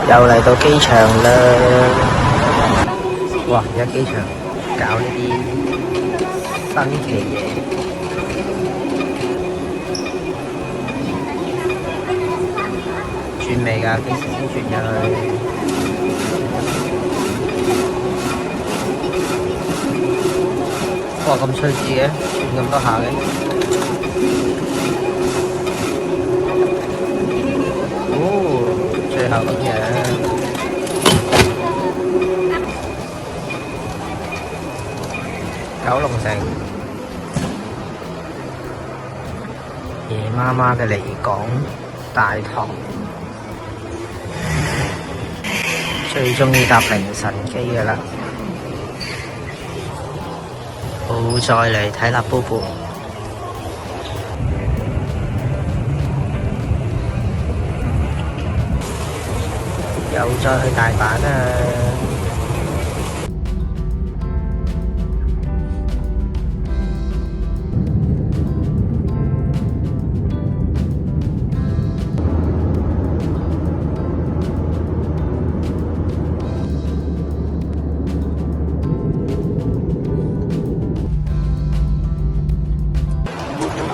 又嚟到機場啦！哇！而家機場搞呢啲新奇嘢，轉未㗎？幾時先轉入去？哇！咁趣致嘅，轉咁多下嘅。哦，最後咁樣。九龍城夜媽媽嘅離港大堂，最鍾意搭凌晨機㗎喇。好，再嚟睇啦，Bobo。又再去大阪啦！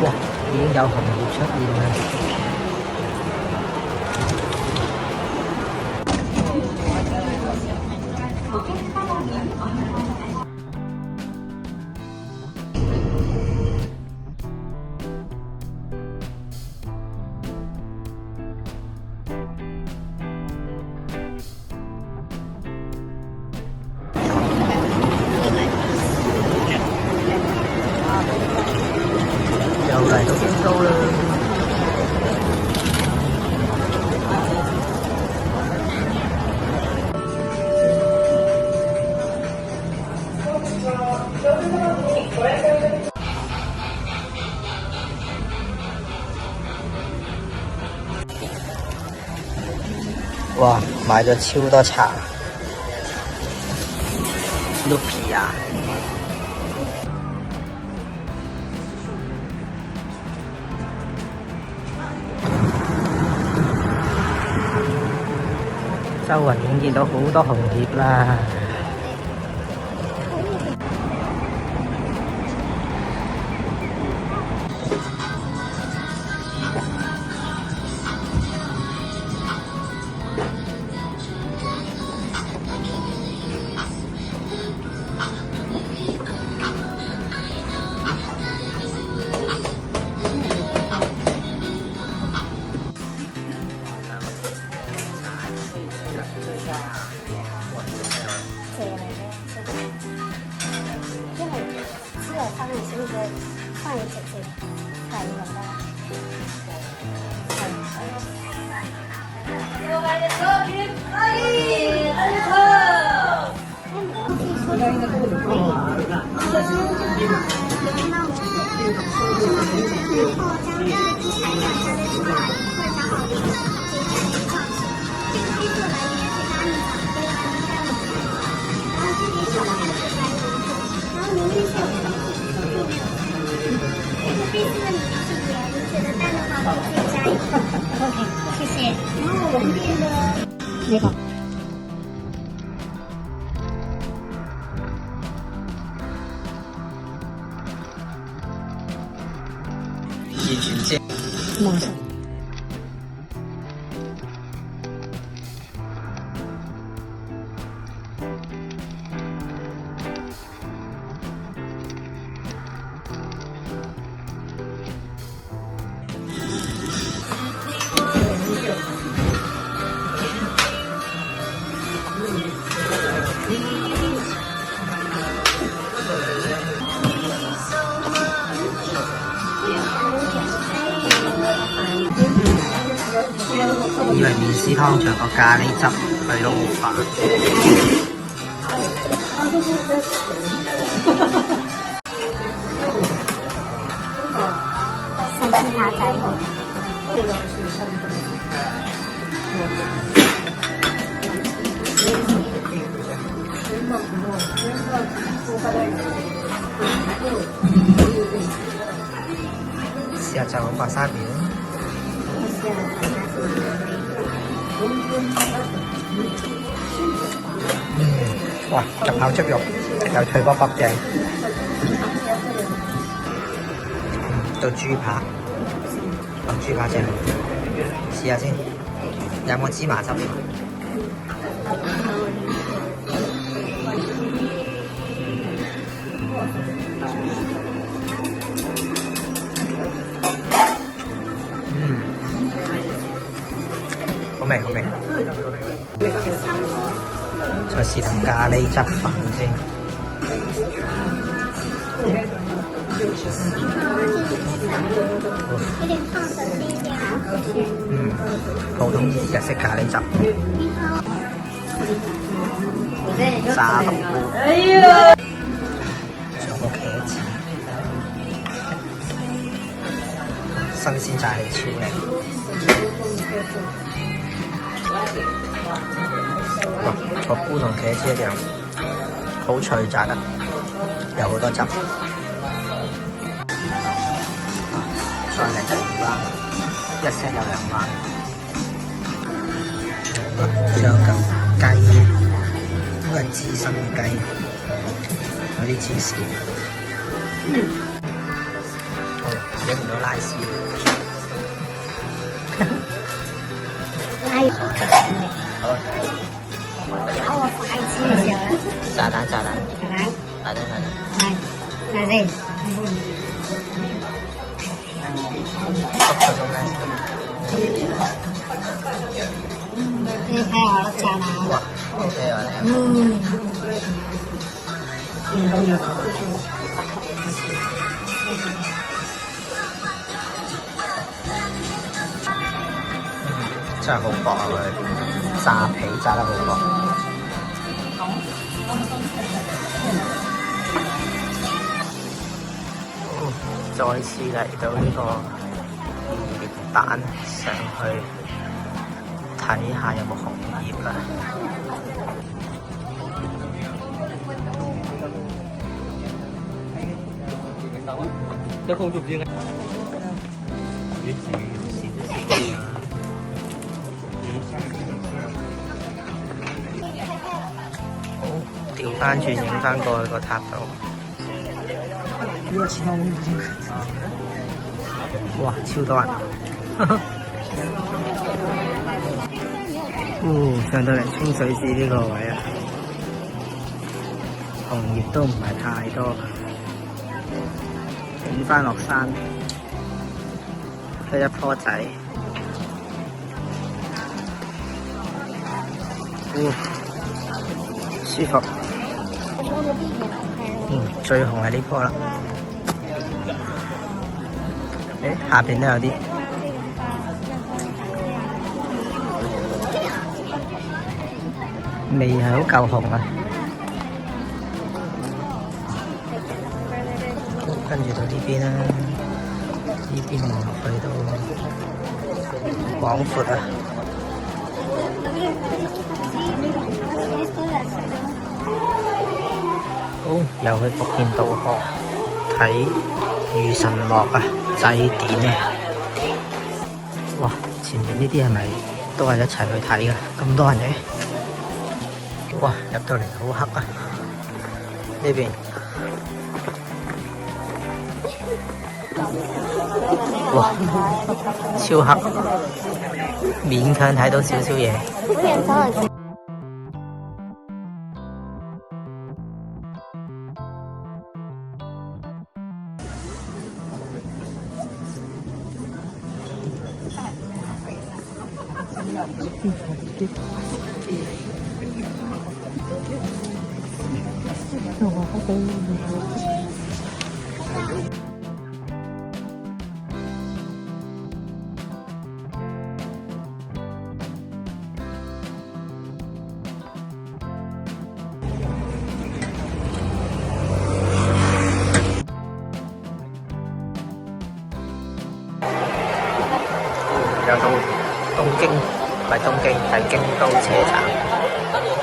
哇！已經有紅葉出現啦。又嚟到京都啦！哇！買咗超多茶 ，Lupi 啊！周圍已經見到好多紅葉啦。他們是不是換一隻先睇咁啦？OK， 謝謝。然後我們邊的那個。完全知。冇錯。以為麵絲湯仲有個咖喱汁去撈飯。三星蝦仔。試下就白沙餅。哇！入口即肉，又脆卜卜正。到豬扒，豬扒正，試下先。有冇芝麻汁？好味好味。再試下咖喱汁粉先。有点胖的那一点好好吃。普通日式咖喱汁。沙律菇。仲有個茄子。新鮮炸氣超靚。哇！個菇同茄子一樣，好脆炸得，有好多汁。再嚟第2彎，一 set 有2彎。仲有嚿雞，都係刺身嘅雞，有啲芝士。影唔到拉絲。好。把我发一次小了。炸蛋。来这。这太好了，炸蛋。哇，OK 啊。真係好薄啊佢，炸皮炸得好薄。再次嚟到呢個魚蛋，上去睇下有冇紅葉啦。有空做唔知嘅。好，調翻轉影翻過去個塔度。哇，超多人！上到嚟沖水寺呢個位啊，紅葉都唔係太多。影翻落山，佢一棵仔，舒服。最紅係呢棵啦。下邊都有啲。未係好夠紅啊！跟住到呢邊啦，呢邊望落去都廣闊啊！好，又去福建道河睇御神樂啊，祭典啊！哇，前面呢啲係咪都係一齊去睇㗎？咁多人嘅，哇！入到嚟好黑啊！呢邊。哇，超黑，勉強睇到少少嘢。有到東京，唔係東京，係京都車站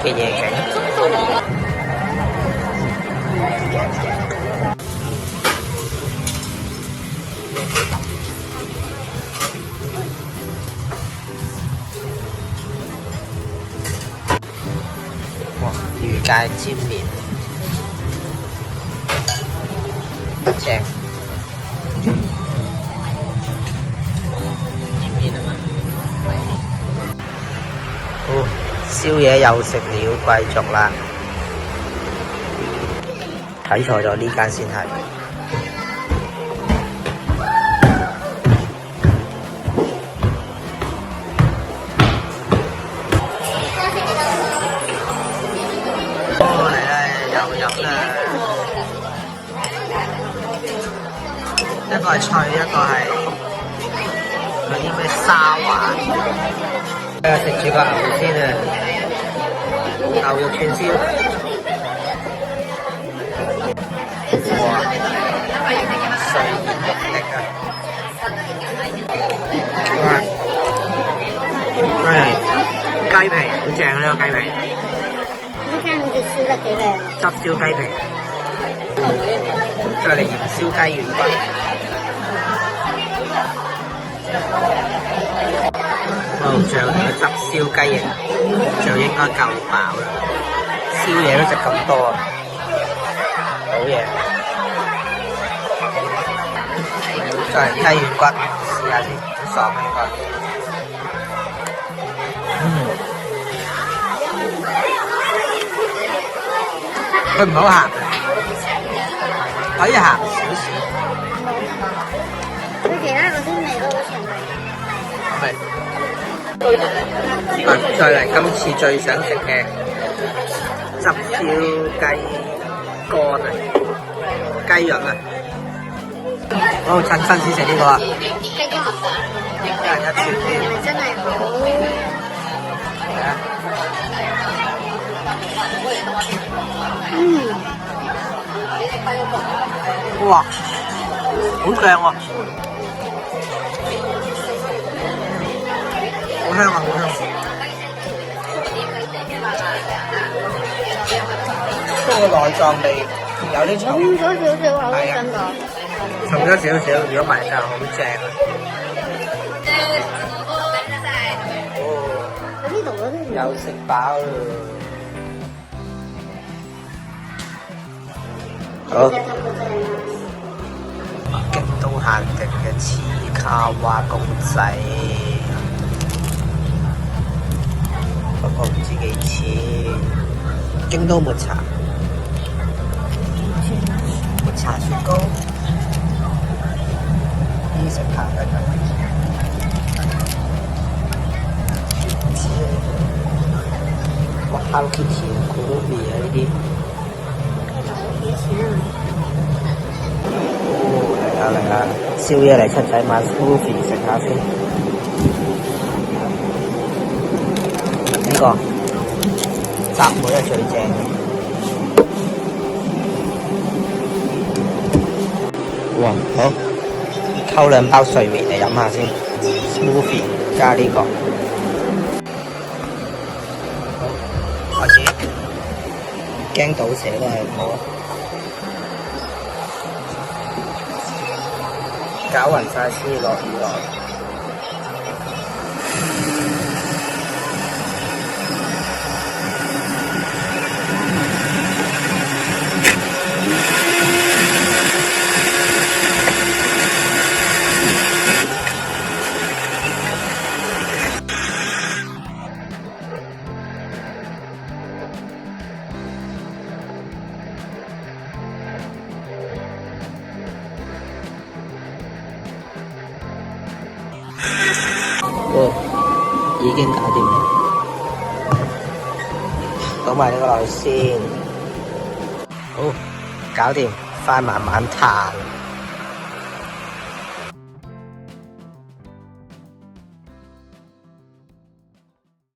嘅夜景。界煎麵，正。哦，宵夜又食了貴族啦，睇錯咗呢間先係。嚟啦，又飲啦，一個係脆，一個係嗰啲咩沙環。食住個牛先啊，牛肉串燒。哇，碎肉力啊！哇，雞皮好正啊！呢個雞皮。你看你吃的幾靚？汁燒雞皮，再嚟鹽燒雞軟骨。仲有個汁燒雞翼，就應該夠飽啦。宵夜都食咁多啊，好嘢！再嚟雞軟骨，試下先，好爽啊應該。佢唔好鹹，可以鹹少少。佢其他嗰啲味都好重。係。再嚟今次最想食嘅汁燒雞肝啊，雞潤啊！好，趁新鮮食呢個啊！雞肝一人一串先。係咪真係好？係啊！哇，好正喎！好香啊，好香！不過內臟味有啲重，重咗少少啊，好想講。重咗少少，如果埋就好正啊！佢呢度嗰啲又食飽啦！好，京東限定嘅刺卡哇公仔，不過唔知幾錢。京東抹茶，抹茶雪糕，呢食下嘅就哇 ，Hello Kitty、Kurubi 啊呢啲。嚟啦！宵夜嚟七仔買 smoothie 食下先。呢個雜梅係最正嘅。哇！好，溝兩包睡眠嚟飲下先。smoothie 加呢個。好，開始。驚倒瀉都係唔好啊！攪勻晒先落魚落。已經搞掂啦，倒埋呢個落去先，好，搞掂，快慢慢彈。